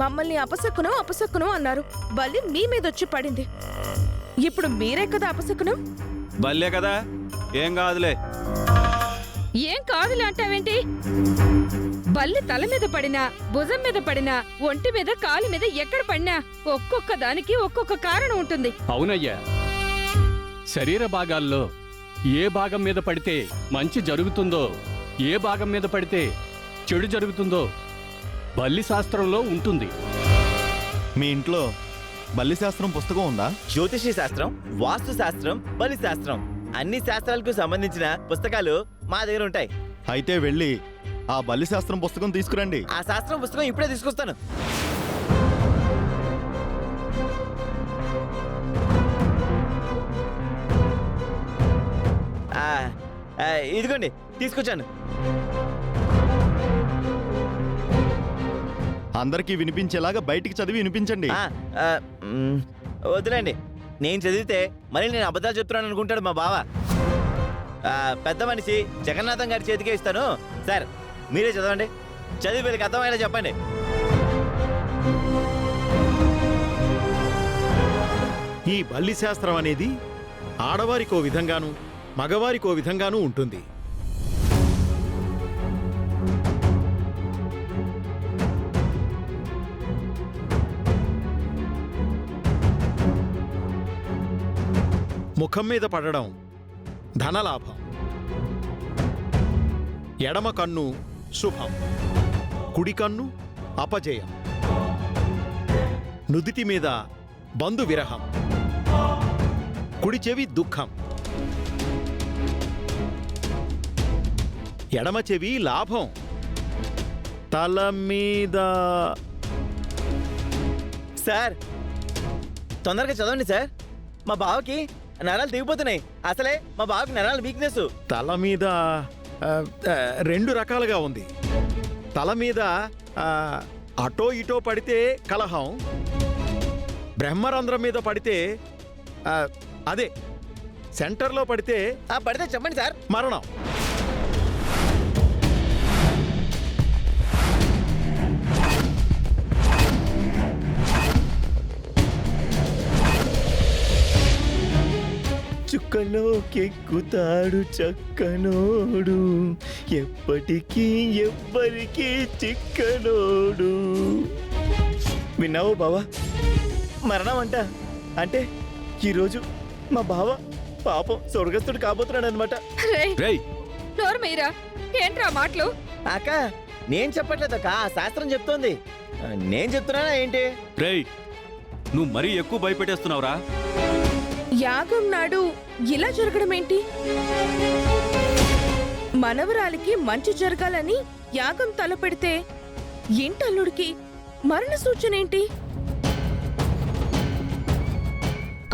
మమ్మల్ని అపశకునం అపశకునం అన్నారు. బల్లి మీ మీద వచ్చి పడింది. ఇప్పుడు మీరే కదా అపశకునం. బల్లే కదా, ఏం కాదులే. ఏం కాదులే అంటావేంటి? బల్లి తల మీద పడినా, భుజం మీద పడినా, ఒంటి మీద, కాలు మీద ఎక్కడ పడినా ఒక్కొక్క దానికి ఒక్కొక్క కారణం ఉంటుంది. అవునయ్యా, శరీర భాగాల్లో ఏ భాగం మీద పడితే మంచి జరుగుతుందో, ఏ భాగం మీద పడితే చెడు జరుగుతుందో బల్లి శాస్త్రంలో ఉంటుంది. మీ ఇంట్లో బల్లి శాస్త్రం పుస్తకం ఉందా? జ్యోతిషీ శాస్త్రం, వాస్తు శాస్త్రం, బలి శాస్త్రం అన్ని శాస్త్రాలకు సంబంధించిన పుస్తకాలు మా దగ్గర ఉంటాయి. అయితే వెళ్ళి ఆ బల్లి శాస్త్రం పుస్తకం తీసుకురండి. ఆ శాస్త్రం పుస్తకం ఇప్పుడే తీసుకొస్తాను. ఇదిగోండి, తీసుకొచ్చాను. అందరికీ వినిపించేలాగా బయటికి చదివి వినిపించండి. వద్దులేండి, నేను చదివితే మళ్ళీ నేను అబద్ధాలు చెప్తున్నాను అనుకుంటాడు మా బావ. పెద్ద మనిషి జగన్నాథం గారి చేతికే ఇస్తాను. సార్, మీరే చదవండి. చదివి వీళ్ళకి అర్థమయ్యేలా చెప్పండి. ఈ బల్లి శాస్త్రం అనేది ఆడవారికో విధంగాను మగవారికో విధంగానూ ఉంటుంది. ముఖం మీద పడడం ధనలాభం, ఎడమ కన్ను శుభం, కుడి కన్ను అపజయం, నుదిటి మీద బంధు విరహం, కుడి చెవి దుఃఖం, ఎడమ చెవి లాభం, తల మీద. సార్, తొందరగా చదవండి సార్. మా బావకి నరాలు దిగిపోతున్నాయి. అసలే మా బావకి నరాలు వీక్నెస్. తల మీద రెండు రకాలుగా ఉంది. తల మీద అటో ఇటో పడితే కలహం, బ్రహ్మరంధ్రం మీద పడితే అదే సెంటర్లో పడితే పడితే చెప్పండి సార్. మరణం. చుక్కలోకెక్కుతాడు చక్కనోడు, ఎప్పటికీ ఎవ్వరికీ చిక్కనోడు. విన్నావు బావా? మరణం అంటే ఈరోజు మా బావ పాపం స్వర్గస్థుడు కాబోతున్నాడు అనమాట. నోరు మీరా, ఏంట్రా మాటలు? అక్క, నేను చెప్పట్లేదక్క, ఆ శాస్త్రం చెప్తోంది. నేను చెప్తున్నానా ఏంటి? రేయ్, నువ్వు మరీ ఎక్కువ భయపెట్టేస్తున్నావురా. యాగం నాడు ఇలా జరగడం ఏంటి? మనవరాలికి మంచి జరగాలని యాగం తలపెడితే ఇంటల్లుడికి మరణ సూచన ఏంటి?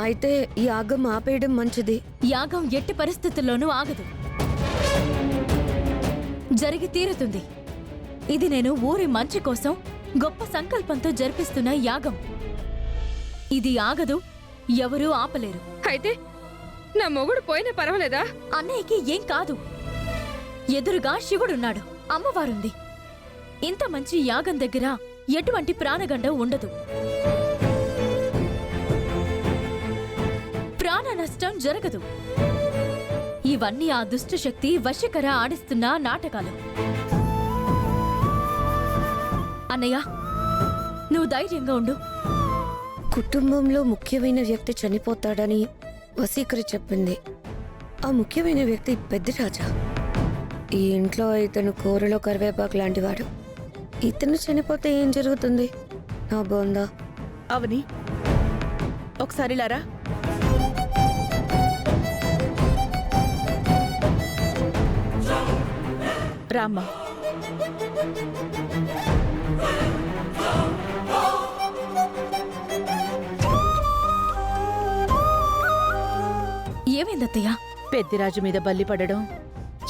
అయితే యాగం ఆపేయడం మంచిది. యాగం ఎట్టి పరిస్థితుల్లోనూ ఆగదు, జరిగి తీరుతుంది. ఇది నేను ఊరి మంచి కోసం గొప్ప సంకల్పంతో జరిపిస్తున్న యాగం. ఇది ఆగదు, ఎవరూ ఆపలేరు. అయితే నా మొగుడు పోయినా పర్వాలేదా? అన్నయ్యకి ఏం కాదు. ఎదురుగా శివుడున్నాడు, అమ్మవారుంది. ఇంత మంచి యాగం దగ్గర ఎటువంటి ప్రాణగండ ఉండదు. ప్రాణ నష్టం జరగదు. ఇవన్నీ ఆ దుష్టశక్తి వశీకర ఆడిస్తున్న నాటకాలు. అన్నయ్య, నువ్వు ధైర్యంగా ఉండు. కుటుంబంలో ముఖ్యమైన వ్యక్తి చనిపోతాడని వసీకరి చెప్పింది. ఆ ముఖ్యమైన వ్యక్తి పెద్దిరాజా. ఈ ఇంట్లో ఇతను కూరలో కరివేపాకు లాంటివాడు. ఇతను చనిపోతే ఏం జరుగుతుంది? నా బోందా. అవని, ఒకసారి లారా. రామ్మా. ఏమైందత్తయ్య? పెద్దిరాజు మీద బల్లి పడడం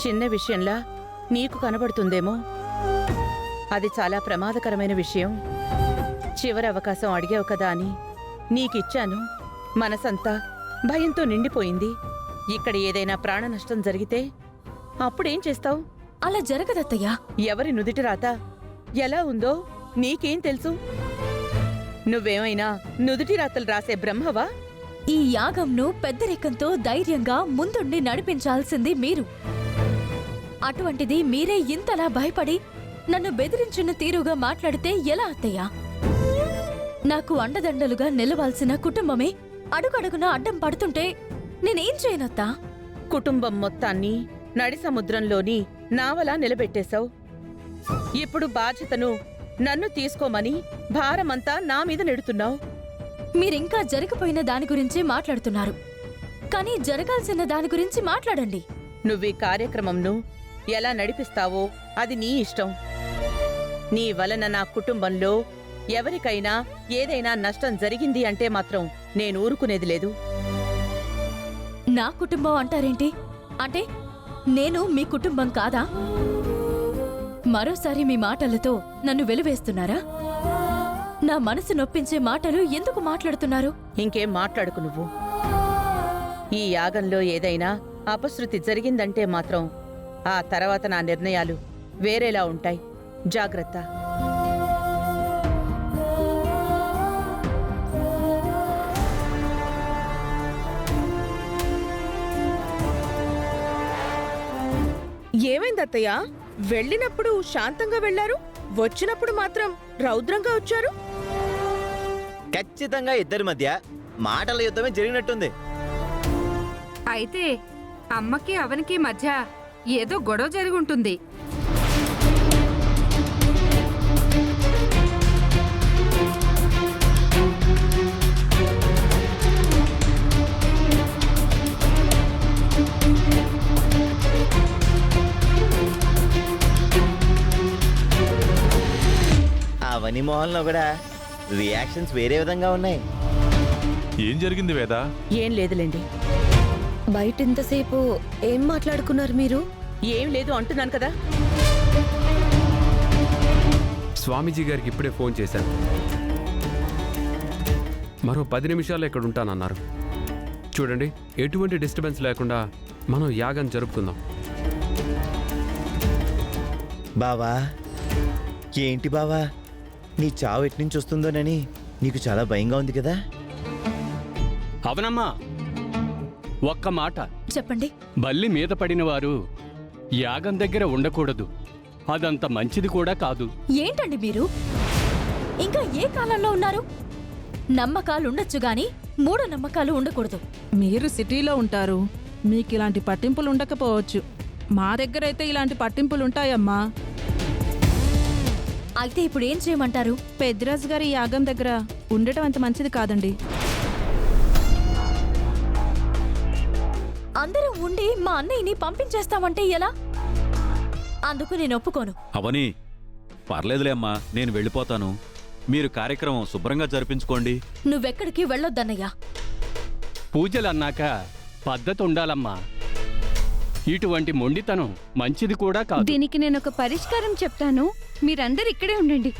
చిన్న విషయంలా నీకు కనబడుతుందేమో. అది చాలా ప్రమాదకరమైన విషయం. చివరి అవకాశం అడిగావు కదా అని నీకిచ్చాను. మనసంతా భయంతో నిండిపోయింది. ఇక్కడ ఏదైనా ప్రాణ నష్టం జరిగితే అప్పుడేం చేస్తావు? అలా జరగదత్తయ్యా. ఎవరి నుదిటి రాత ఎలా ఉందో నీకేం తెలుసు? నువ్వేమైనా నుదుటి రాతలు రాసే బ్రహ్మవా? ఈ యాగంను పెద్దరికంతో ధైర్యంగా ముందుండి నడిపించాల్సింది మీరు. అటువంటిది మీరే ఇంతలా భయపడి నన్ను బెదిరించిన తీరుగా మాట్లాడితే ఎలా అత్తయ్యా? నాకు అండదండలుగా నిలవాల్సిన కుటుంబమే అడుగడుగునా అడ్డం పడుతుంటే నేనేం చేయనత్తా? కుటుంబం మొత్తాన్ని నడి సముద్రంలోని నావలా నిలబెట్టేశావు. ఇప్పుడు బాధ్యతను నన్ను తీసుకోమని భారమంతా నా మీద నెడుతున్నావు. మీరింకా జరిగిపోయిన దాని గురించే మాట్లాడుతున్నారు, కానీ జరగాల్సిన దాని గురించి మాట్లాడండి. నువ్వీ కార్యక్రమంను ఎలా నడిపిస్తావో అది నీ ఇష్టం. నీ వలన నా కుటుంబంలో ఎవరికైనా ఏదైనా నష్టం జరిగింది అంటే మాత్రం నేను ఊరుకునేది లేదు. నా కుటుంబం అంటారేంటి? అంటే నేను మీ కుటుంబం కాదా? మరోసారి మీ మాటలతో నన్ను వెలివేస్తున్నారా? నా మనసు నొప్పించే మాటలు ఎందుకు మాట్లాడుతున్నారు? ఇంకేం మాట్లాడుకు నువ్వు. ఈ యాగంలో ఏదైనా అపశృతి జరిగిందంటే మాత్రం ఆ తర్వాత నా నిర్ణయాలు వేరేలా ఉంటాయి. జాగ్రత్త. ఏమైందత్తయ్య? వెళ్ళినప్పుడు శాంతంగా వెళ్లారు, వచ్చినప్పుడు మాత్రం రౌద్రంగా వచ్చారు. ఖచ్చితంగా ఇద్దరి మధ్య మాటల యుద్ధమే జరిగినట్టుంది. అయితే అమ్మకి అవనికి మధ్య ఏదో గొడవ జరుగుంటుంది. అవని మోహన్లో కూడా రియాక్షన్స్ వేరే విధంగా ఉన్నాయి. ఏం జరిగింది వేద? ఏం లేదులేండి. బయట ఇంతసేపు ఏం మాట్లాడుకున్నారు మీరు? ఏం లేదు అంటున్నాను కదా. స్వామీజీ గారికి ఇప్పుడే ఫోన్ చేశాను. మరో 10 నిమిషాల్లో ఇక్కడ ఉంటానన్నారు. చూడండి, ఎటువంటి డిస్టర్బెన్స్ లేకుండా మనం యాగం జరుపుకుందాం. బావా, ఏంటి బావా, నీ చావు ఎట్నుంచి వస్తుందోనని నీకు చాలా భయంగా ఉంది కదా? అవనమ్మా, ఒక్క మాట చెప్పండి. బల్లి మీద పడిన వారు యాగం దగ్గర ఉండకూడదు. అదంత మంచిది కూడా కాదు. ఏంటండి మీరు? ఇంకా ఏ కాలంలో ఉన్నారు? నమ్మకాలుండొచ్చు గాని మూఢనమ్మకాలు ఉండకూడదు. మీరు సిటీలో ఉంటారు, మీకు ఇలాంటి పట్టింపులు ఉండకపోవచ్చు. మా దగ్గరైతే ఇలాంటి పట్టింపులుంటాయమ్మా. అయితే ఇప్పుడు ఏం చేయమంటారు? పెద్దిరాజు గారి యాగం దగ్గర ఉండటం అంత మంచిది కాదండి. అందరూ ఉండి మా అన్నయ్యని పంపించేస్తామంటే ఎలా? అందుకు నేను ఒప్పుకోను. అవని, పర్లేదులే అమ్మా, నేను వెళ్ళిపోతాను. మీరు కార్యక్రమం శుభ్రంగా జరిపించుకోండి. నువ్వెక్కడికి వెళ్ళొద్దన్నయ్యా. పూజలన్నాక పద్ధతి ఉండాలమ్మా. ఇటువంటి మొండితనం మంచిది కూడా కాదు. దీనికి నేను ఒక పరిష్కారం చెప్తాను, మీరందరు ఇక్కడే ఉండండి.